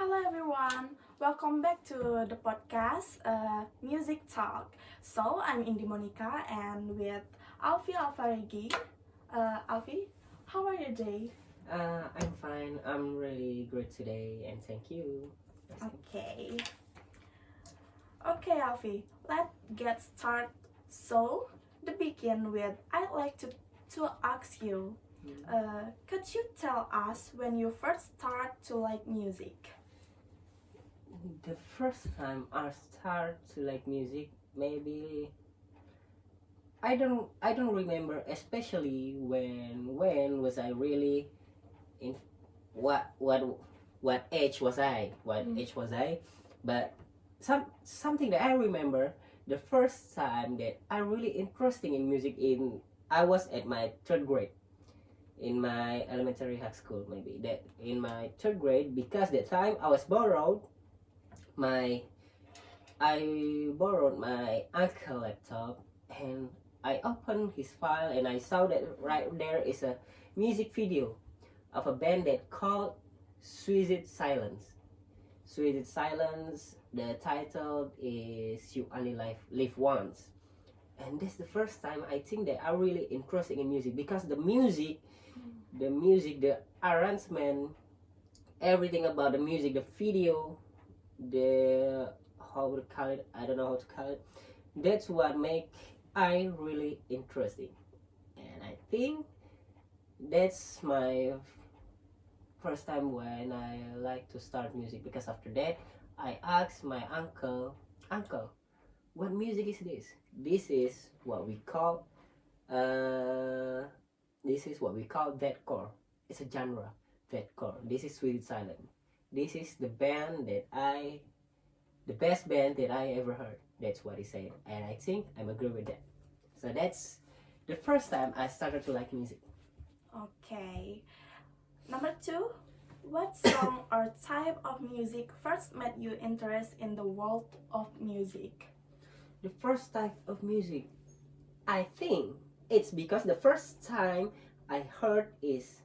Hello everyone, welcome back to the podcast Music Talk. So I'm Indi Monika and with Alfie Alfarigi. Alfie, how are you today? I'm fine. I'm really great today, and thank you. Okay. Okay, Alfie, let's get started. So, to begin with, I'd like to ask you, could you tell us when you first start to like music? The first time I start to like music, maybe I don't remember, especially when was I really in what age was I? What Mm. age was I? But something that I remember, the first time that I really interesting in music in I was at my third grade in my elementary high school, maybe that in my third grade, because that time my I borrowed my uncle laptop, and I opened his file and I saw that right there is a music video of a band that called Suicide Silence. Suicide Silence, the title is You Only Live Once. And that's the first time I think that I'm really interested in music, because the arrangement, everything about the music, the video, the how to call it, I don't know how to call it. That's what make I really interesting, and I think that's my first time when I like to start music. Because after that, I asked my uncle, what music is this? This is what we call uh, deathcore. It's a genre, deathcore. This is Sweet Silent. This is the best band that I ever heard. That's what he said, and I think I'm agree with that. So that's the first time I started to like music. Okay. Number two, what song or type of music first made you interested in the world of music? The first type of music, I think it's because the first time I heard is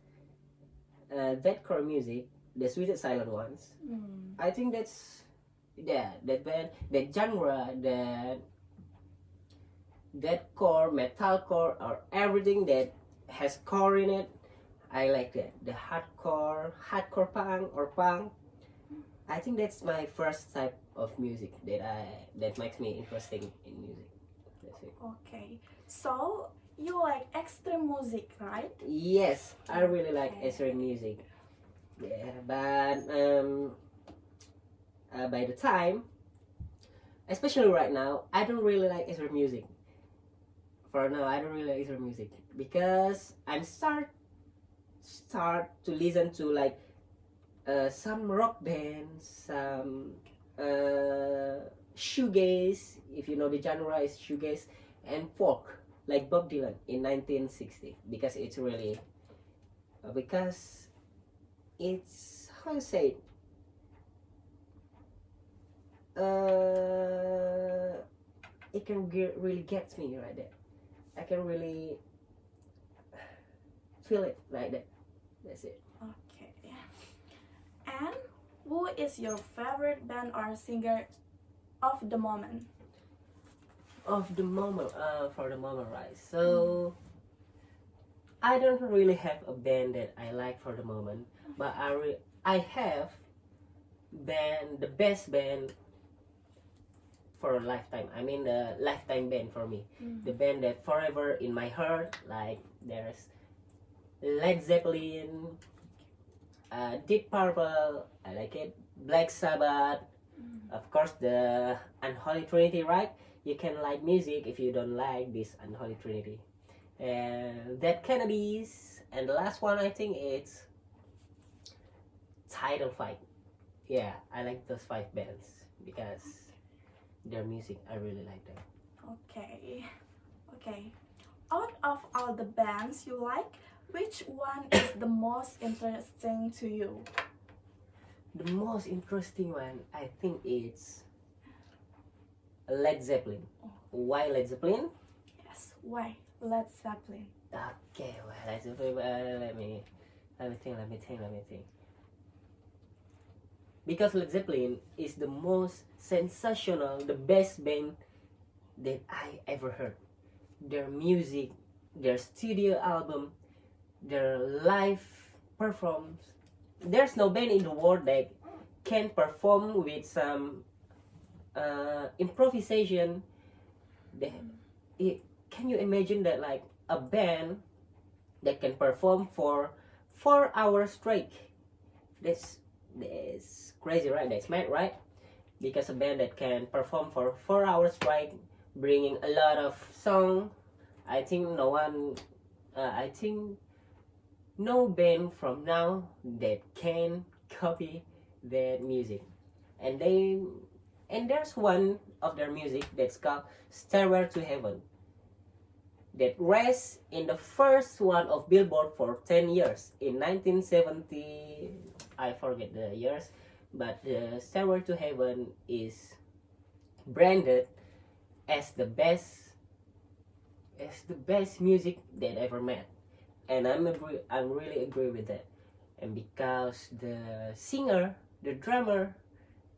deathcore music, the sweetest silent ones. I think that's that band, that genre, that core, metalcore, or everything that has core in it. I like that. The hardcore punk or punk. I think that's my first type of music that makes me interesting in music. That's it. Okay, so you like extreme music, right? Yes, I really like Okay. Israeli music. Yeah, but by the time, especially right now, I don't really like Israeli music. For now, I don't really like Israeli music because I'm start to listen to like some rock bands, some shoegaze. If you know the genre is shoegaze, and folk like Bob Dylan in 1960, because it's really because it's how you say it, it can really gets me right there. I can really feel it like that. That's it. Okay. And who is your favorite band or singer of the moment? Of the moment, for the moment, right? So I don't really have a band that I like for the moment, but I have the best band for a lifetime. I mean the lifetime band for me, the band that forever in my heart. Like there's Led Zeppelin, Deep Purple. I like it. Black Sabbath. Of course, the Unholy Trinity, right? You can like music if you don't like this Unholy Trinity. And Dead Kennedys, and the last one I think it's Tidal Fight. Yeah, I like those five bands because their music I really like them. Okay. Okay. Out of all the bands you like, which one is the most interesting to you? The most interesting one I think it's Led Zeppelin. Why Led Zeppelin? Yes, why? Led Zeppelin. Okay, well, Led Zeppelin. Let me think. because Led Zeppelin is the most sensational, the best band that I ever heard. Their music, their studio album, their live performance. There's no band in the world that can perform with some improvisation. That can you imagine that, like a band that can perform for 4 hours straight? That's crazy, right? That's mad, right? Because a band that can perform for 4 hours straight, bringing a lot of song. I think no one. I think no band from now that can copy that music. And there's one of their music that's called Stairway to Heaven, that rests in the first one of Billboard for 10 years. In 1970, I forget the years, but the Stairway to Heaven is branded as the best music that ever made. And I'm really agree with that. And because the singer, the drummer,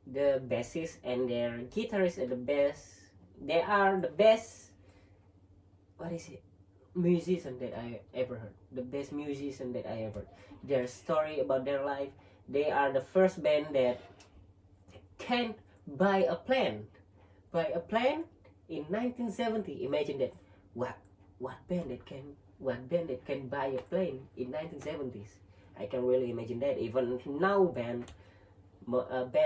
the bassist, and their guitarist are the best, they are the best, what is it, musician that I ever heard. The best musician that I ever heard. Their story about their life. They are the first band that can buy a plane in 1970. Imagine that. What band that can buy a plane in 1970s? I can really imagine that. Even now, band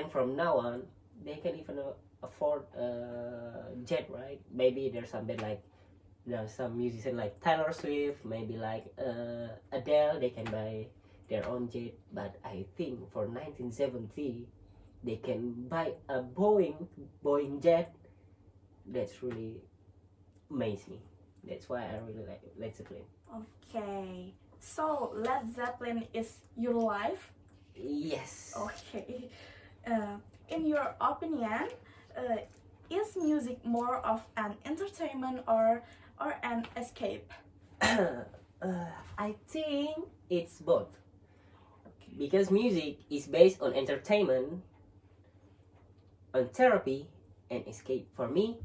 from now on, they can even afford a jet, right? Maybe there's some band like, there's some musician like Taylor Swift, maybe like Adele, they can buy their own jet. But I think for 1970, they can buy a Boeing jet. That's really amazed me. That's why I really like Led Zeppelin. Okay, so Led Zeppelin is your life? Yes. Okay. In your opinion, is music more of an entertainment or an escape? I think it's both. Because music is based on entertainment, on therapy, and escape. For me,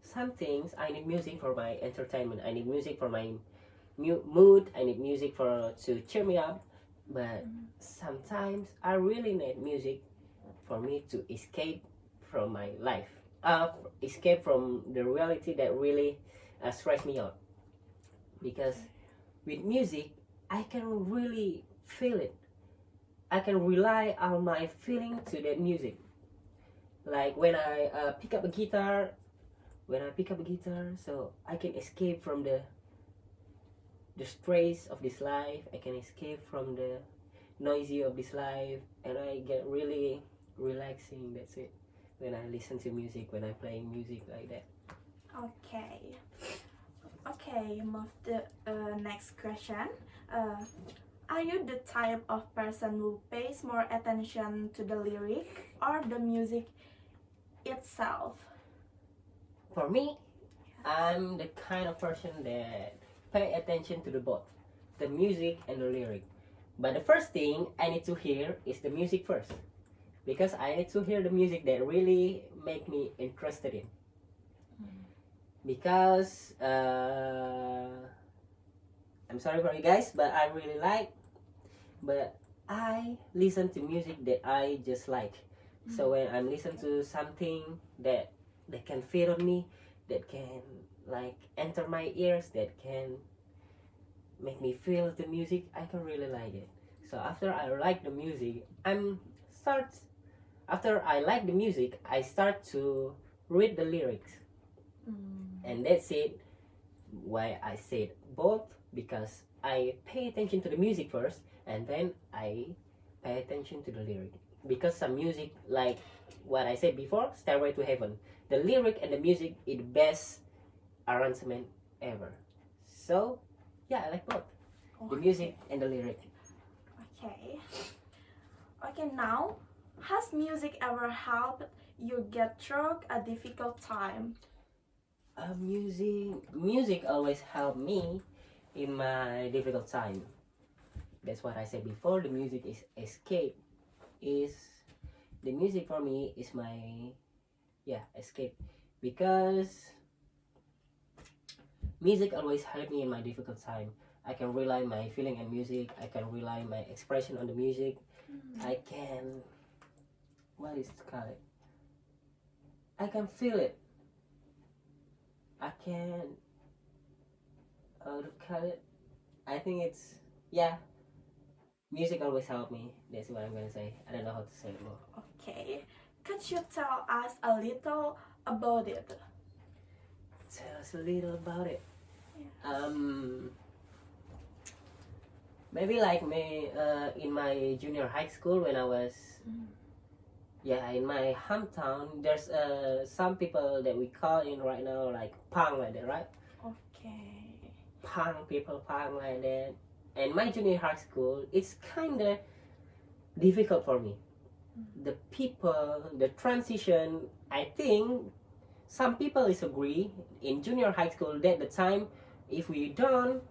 some things I need music for my entertainment. I need music for my mood. I need music to cheer me up. But sometimes I really need music for me to escape from my life. Escape from the reality that really stress me out. Because with music, I can really feel it. I can rely on my feeling to that music. Like when I pick up a guitar, so I can escape from the stress of this life. I can escape from the noisy of this life, and I get really relaxing. That's it. When I listen to music, when I play music like that. Okay, move to next question. Are you the type of person who pays more attention to the lyric or the music itself? For me, I'm the kind of person that pay attention to the both, the music and the lyric. But the first thing I need to hear is the music first, because I need to hear the music that really make me interested in. Because I'm sorry for you guys, but I listen to music that I just like. So when I'm listening to something that can fit on me, that can like enter my ears, that can make me feel the music, I can really like it. So after I like the music, after I like the music, I start to read the lyrics. And that's it. Why I said both, because I pay attention to the music first, and then I pay attention to the lyric. Because some music, like what I said before, Stairway to Heaven, the lyric and the music is the best arrangement ever. So yeah, I like both, the music and the lyric. Okay, now, has music ever helped you get through a difficult time? Music always helped me in my difficult time. That's what I said before. The music is escape. Is the music for me is my escape, because music always help me in my difficult time. I can rely my feeling on music. I can rely my expression on the music. I can, what is it called? I can feel it. I can, how to call it? I think it's, yeah. Music always help me. That's what I'm gonna say. I don't know how to say it more. Okay. Could you tell us a little about it? Tell us a little about it. Yeah. Maybe like me in my junior high school when I was in my hometown. There's some people that we call in right now like punk like that, right? Okay. Punk like that. And my junior high school, it's kind of difficult for me. The people, the transition. I think some people is agree in junior high school that the time if we don't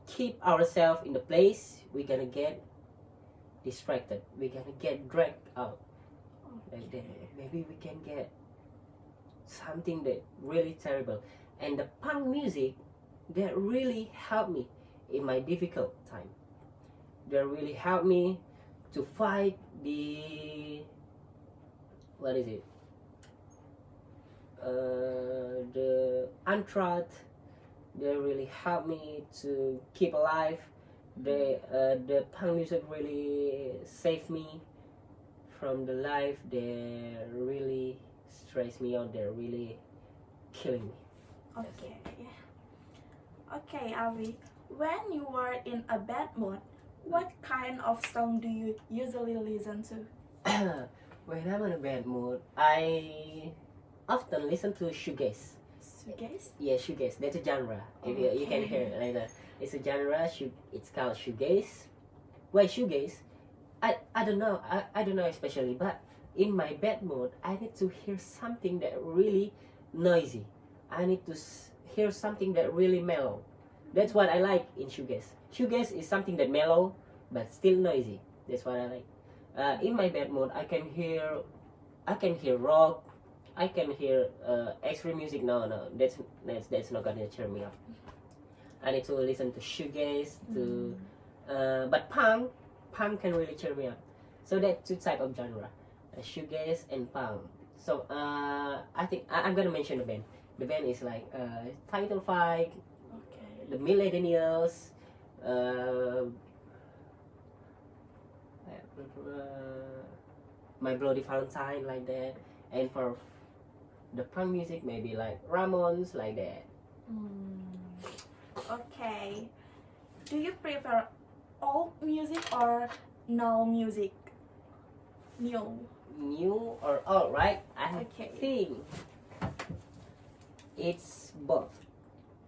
keep ourselves in the place, we're gonna get distracted. We're gonna get dragged out. Like that. Maybe we can get something that really terrible. And the punk music that really helped me in my difficult time. That really helped me to fight the, what is it? The anthrax. They really helped me to keep alive. The punk music really saved me from the life. They really stress me out. They're really killing me. Okay. Okay, Avi. When you are in a bad mood, what kind of song do you usually listen to? When I'm in a bad mood, I often listen to shoegaze. Shoegaze? Yeah, shoegaze. That's a genre. If you can hear it later. It's a genre. It's called shoegaze. Why shoegaze? I don't know. I don't know especially, but in my bad mood, I need to hear something that really noisy. I need to hear something that really mellow. That's what I like in shoegaze. Shoegaze is something that mellow but still noisy. That's what I like. In my bad mood, I can hear rock. I can hear extreme music. No, that's not gonna cheer me up. I need to listen to shoegaze, but punk can really cheer me up. So that's two type of genre, shoegaze and punk. So I think I'm gonna mention the band. The band is like Title Fight, the Millennials, My Bloody Valentine, like that. And for the punk music, maybe like Ramones, like that. Okay. Do you prefer old music or now music? New or old, right? I think it's both.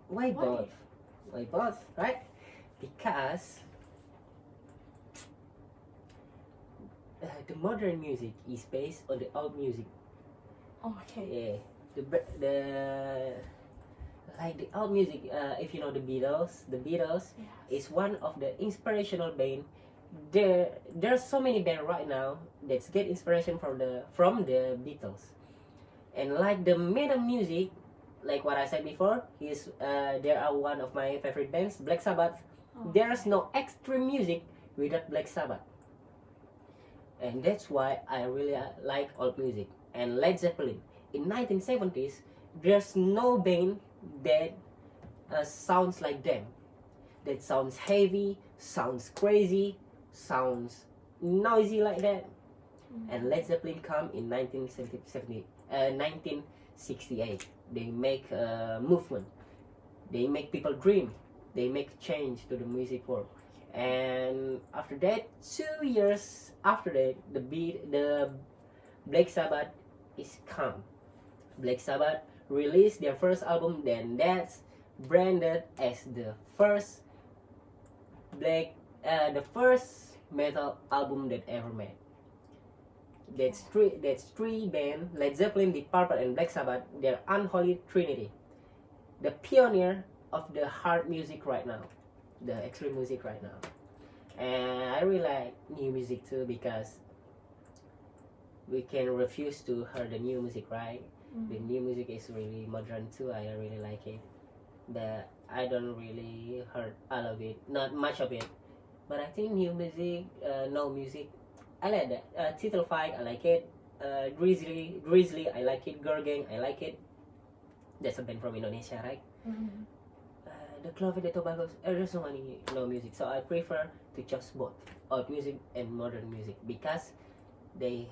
Why both? Why both, right? Because the modern music is based on the old music. Okay. Yeah, like the old music. If you know the Beatles, is one of the inspirational band. There's so many bands right now that get inspiration from the Beatles, and like the metal music, like what I said before, there are one of my favorite bands, Black Sabbath. There's no extreme music without Black Sabbath, and that's why I really like old music. And Led Zeppelin in 1970s, there's no band that sounds like them. That sounds heavy, sounds crazy, sounds noisy like that. And Led Zeppelin come in 1968. They make a movement. They make people dream. They make change to the music world. And after that, 2 years after that, the Black Sabbath is come. Black Sabbath released their first album, then that's branded as the first metal album that ever made. That's three band, Led Zeppelin, Deep Purple, and Black Sabbath. They're unholy trinity, the pioneer of the hard music right now, the extreme music right now. And I really like new music too because we can refuse to hear the new music, right? The new music is really modern too. I really like it. But I don't really heard all of it, not much of it. But I think new music, no music, I like that. Title Fight, I like it. Drizzly, I like it. Girl Gang, I like it. That's a band from Indonesia, right? The Clover de Tobago, there's so many no music, so I prefer to choose both old music and modern music because they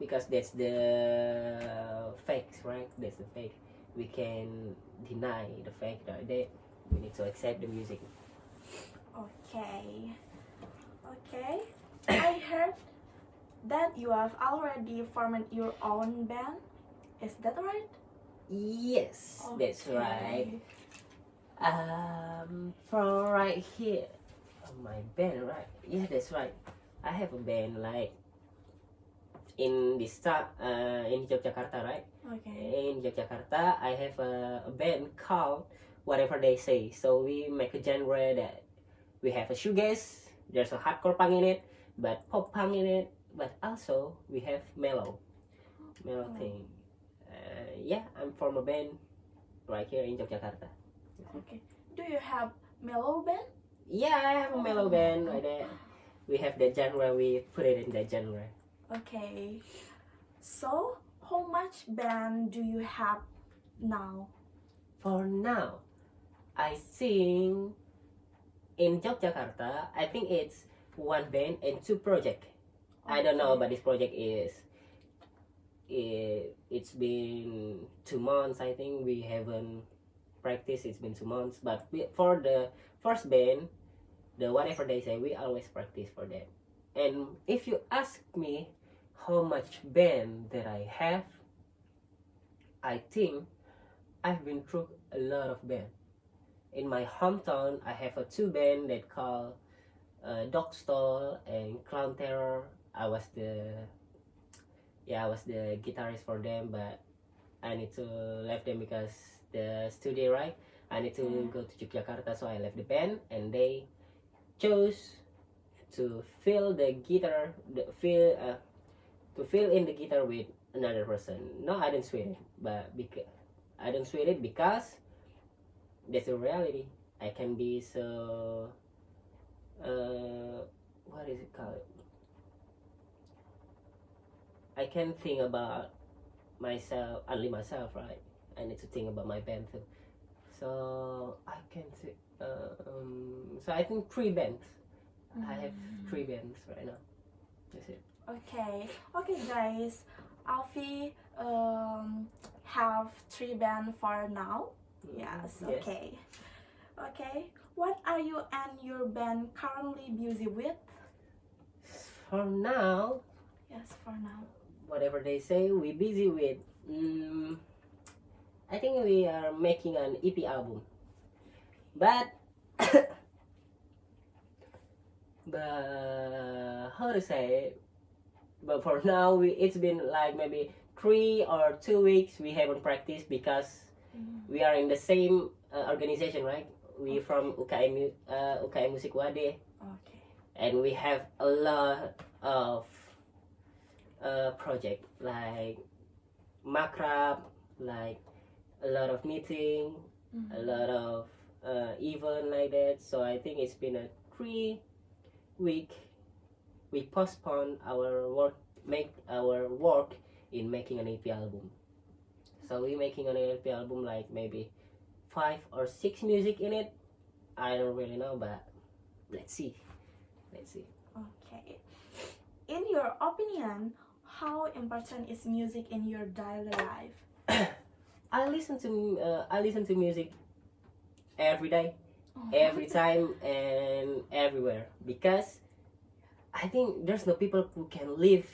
that's the facts, right? That's the fake. We can deny the fact that we need to accept the music. Okay. Okay. I heard that you have already formed your own band. Is that right? Yes, that's right. From right here, my band, right? Yeah, that's right. I have a band like in Yogyakarta, right? Okay. In Yogyakarta, I have a band called Whatever They Say. So we make a genre that we have a shoegaze, there's a hardcore punk in it, but pop punk in it, but also we have mellow thing. Yeah, I'm from a band right here in Yogyakarta. Okay. Do you have mellow band? Yeah, I have a mellow band right there. We have that genre, we put it in that genre. Okay. So, how much band do you have now? For now, I think in Yogyakarta, I think it's one band and two project. I don't know, but this project it's been 2 months. I think we haven't practiced. It's been 2 months, but for the first band, the Whatever They Say, we always practice for that. And if you ask me how much band that I have, I think I've been through a lot of band. In my hometown, I have a 2 band that called Dog Stall and Clown Terror. I was the guitarist for them, but I need to leave them because the studio, right? I need to go to Yogyakarta, so I left the band, and they chose to fill the guitar, to fill in the guitar with another person. No, I don't swear it, but I don't swear it because that's the reality. I can be so what is it called? I can think about myself, only myself, right? I need to think about my band too. So I can say, so I think 3 bands. I have 3 bands right now. That's it. Okay. Okay, guys. Alfie have 3 band for now. Yes. Okay. Okay. What are you and your band currently busy with? For now, Yes, for now. Whatever They Say, we busy with. I think we are making an EP album, but but how to say? But for now, it's been like maybe 3 or 2 weeks we haven't practiced because we are in the same organization, right? We from UKM Musik Wade. Okay. And we have a lot of project like makrab, like a lot of meeting, a lot of event like that. So I think it's been a 3 week. We postpone our work in making an EP album. So we making an EP album like maybe 5 or 6 music in it. I don't really know, but let's see. Okay. In your opinion, how important is music in your daily life? I listen to music every day, every time, and everywhere because I think there's no people who can live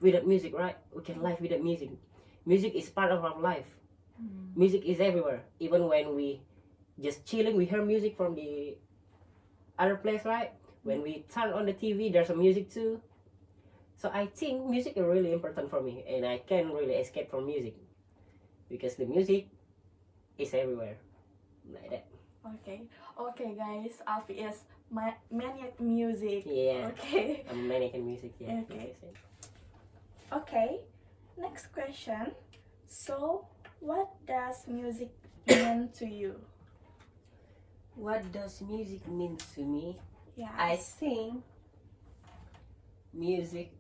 without music, right? We can live without music. Music is part of our life. Music is everywhere. Even when we just chilling, we hear music from the other place, right? When we turn on the TV, there's some music too. So I think music is really important for me, and I can't really escape from music because the music is everywhere, like that. Okay. Okay, guys. Alfie is my maniac music. Yeah. Okay. American music, yeah. Okay. Okay. Next question. So, what does music mean to you? What does music mean to me? Yes. I think music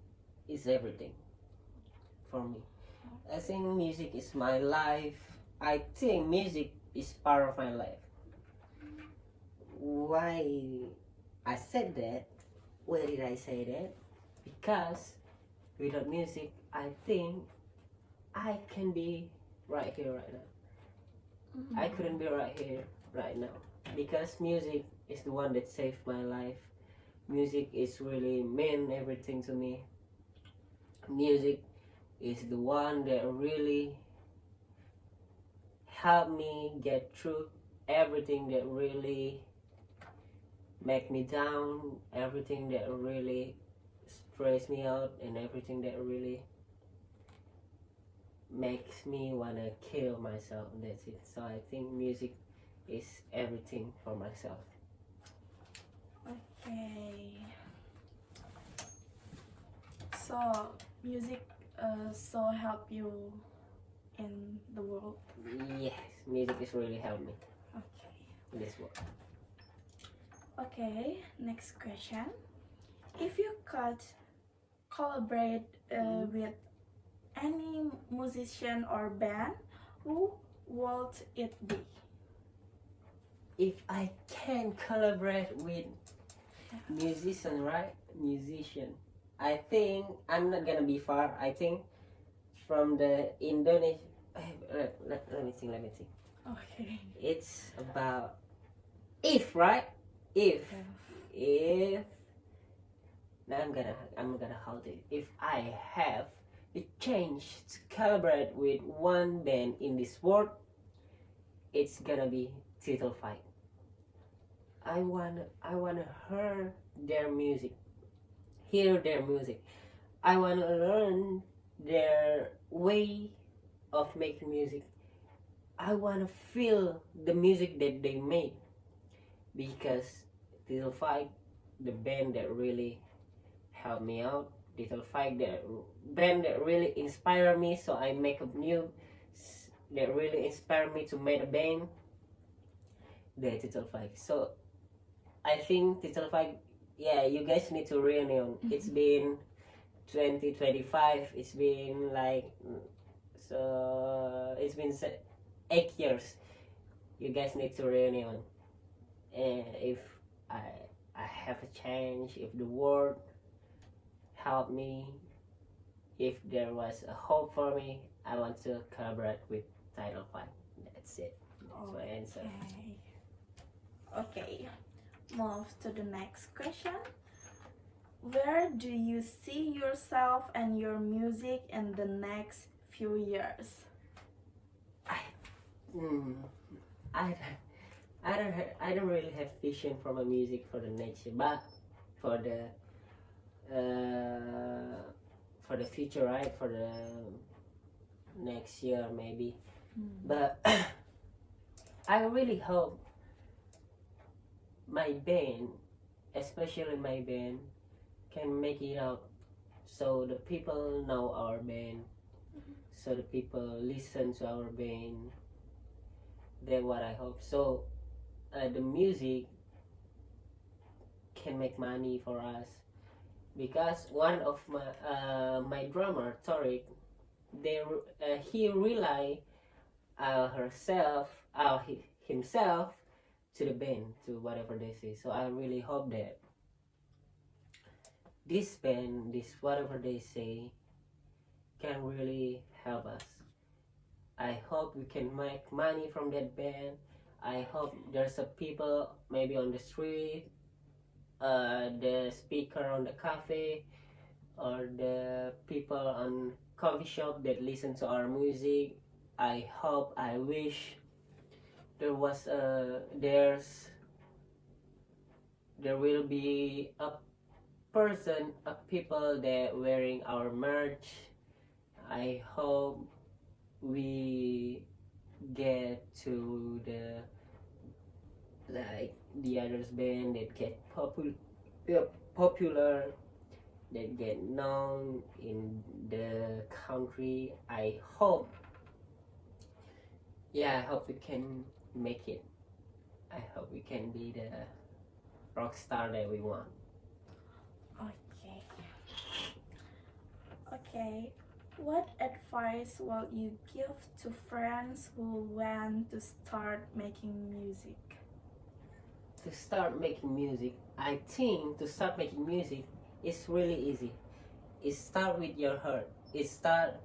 is everything for me. I think music is my life. I think music is part of my life. Why I said that? Why did I say that? Because without music, I think I can be right here, right now. I couldn't be right here, right now. Because music is the one that saved my life. Music is really mean everything to me. Music is the one that really helped me get through everything that really make me down, everything that really stress me out, and everything that really makes me wanna kill myself. That's it. So I think music is everything for myself. Okay. So, music so help you in the world. Yes, music is really helped me Okay. in this world. Okay. Next question. If you could collaborate with any musician or band, who would it be? If I can collaborate with musician, right? Musician. I think I'm not gonna be far. I think from the Indonesia. Let me think. Let me think. Okay. It's about if, right? If now I'm gonna hold it. If I have the chance to collaborate with one band in this world, it's gonna be Title Fight. I wanna hear their music. I wanna learn their way of making music. I wanna feel the music that they make, because Title Fight, the band that really helped me out, Title Fight, the band that really inspired me, so I make a new that really inspired me to make a band, the Title Fight. So I think Title Fight, yeah, you guys need to reunion. It's been 2025. It's been like, so it's been 8 years. You guys need to reunion. And if I have a chance, if the world help me, if there was a hope for me, I want to collaborate with Title Five. That's it. That's my answer. Okay. Move to the next question. Where do you see yourself and your music in the next few years? I don't really have vision for my music for the next year, but for the future, right? For the next year maybe. But I really hope my band, especially my band, can make it out, so the people know our band, so the people listen to our band. That's what I hope. So the music can make money for us, because one of my drummer Torik, he rely himself to the band, to whatever they say. So I really hope that this band, this whatever they say, can really help us. I hope we can make money from that band. I hope there's a people maybe on the street, the speaker on the cafe, or the people on coffee shop that listen to our music. I hope, I wish there will be a person, a people that wearing our merch. I hope we get to like the others band that get popular, that get known in the country. I hope, yeah, I hope we can make it. I hope we can be the rock star that we want. Okay. Okay. What advice will you give to friends who want to start making music? To start making music, I think to start making music is really easy. It start with your heart. It start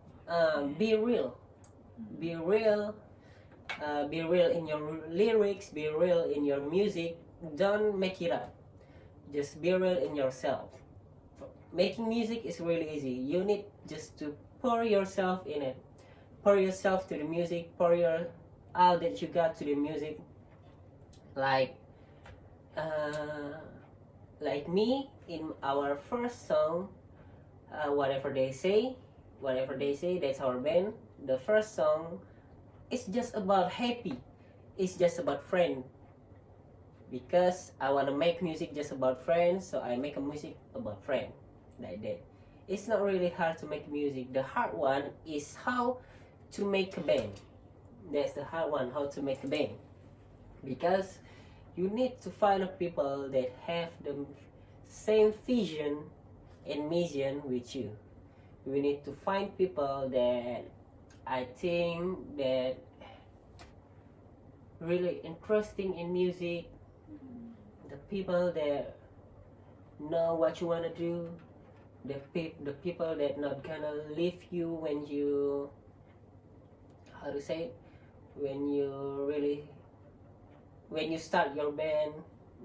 be real. Be real. Be real in your lyrics. Be real in your music. Don't make it up. Just be real in yourself. Making music is really easy. You need just to pour yourself in it. Pour yourself to the music. Pour your all that you got to the music. Like me in our first song, whatever they say, that's our band. The first song is just about happy. It's just about friend. Because I wanna make music just about friends, so I make a music about friend, like that. It's not really hard to make music. The hard one is how to make a band. That's the hard one, how to make a band. Because you need to find people that have the same vision and mission with you. We need to find people that I think that really interesting in music. The people that know what you wanna do. The people that not gonna leave you when you, how to say it, when you start your band.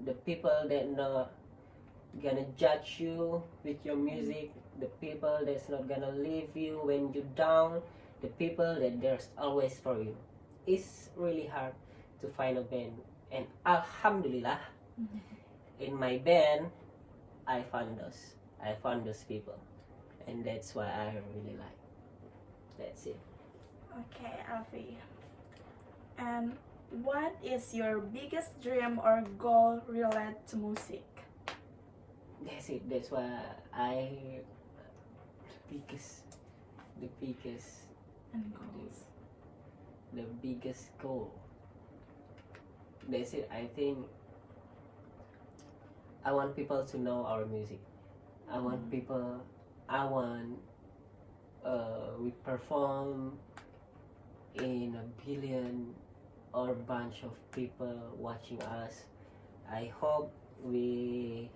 The people that not gonna judge you with your music. The people that's not gonna leave you when you're down. The people that there's always for you. It's really hard to find a band, and alhamdulillah, in my band I found those people, and that's why I really like. That's it. Okay, Alfie. And what is your biggest dream or goal related to music? That's it. That's why I the biggest And goals. the biggest goal. That's it. I think I want people to know our music. I want we perform in a billion or bunch of people watching us. I hope we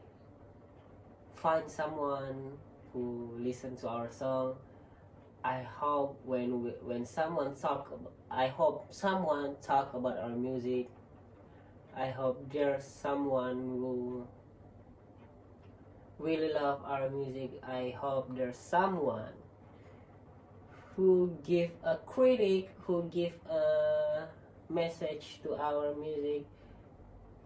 find someone who listen to our song. I hope when someone I hope someone talk about our music. I hope there's someone who really love our music. I hope there's someone who give a critic, who give a message to our music.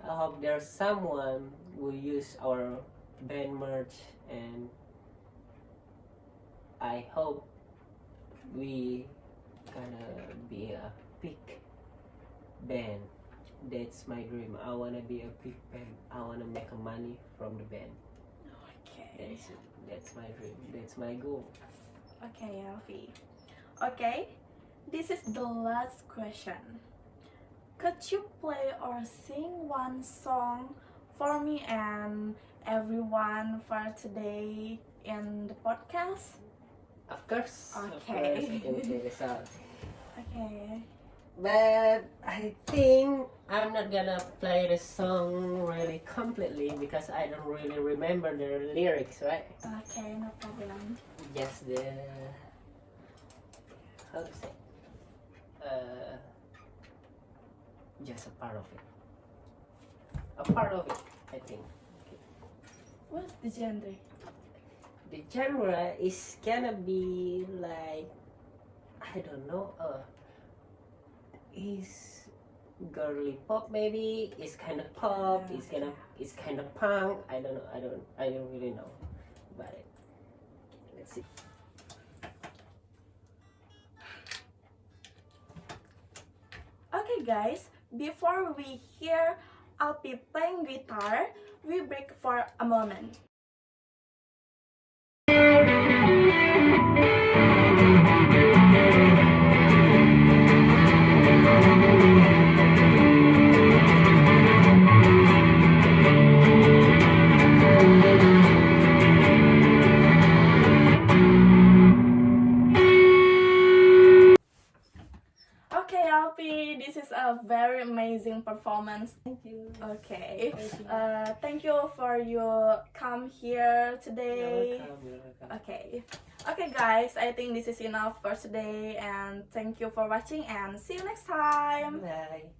I hope there's someone who use our band merch, and I hope we gonna be a big band. That's my dream. I wanna be a big band. I wanna make money from the band. Okay. That's my dream. That's my goal. Okay, Alfie. Okay, this is the last question. Could you play or sing one song for me and everyone for today in the podcast? Of course. Okay. Of course, I can play the song. Okay. But I think I'm not gonna play the song really completely because I don't really remember the lyrics, right? Okay, no problem. Just the, how to say, just a part of it. A part of it, I think. What's the genre? The genre is gonna be like, I don't know, is girly pop maybe. It's kind of pop. It's kind of punk. I don't know. I don't really know about it. Let's see. Okay, guys. Before we hear Alfie playing guitar, we break for a moment. Okay, Alfie, this is a very amazing performance. Thank you. Okay, Thank you. thank you for your come here today. You're welcome. You're welcome. Okay guys, I think this is enough for today, and thank you for watching and see you next time. Bye.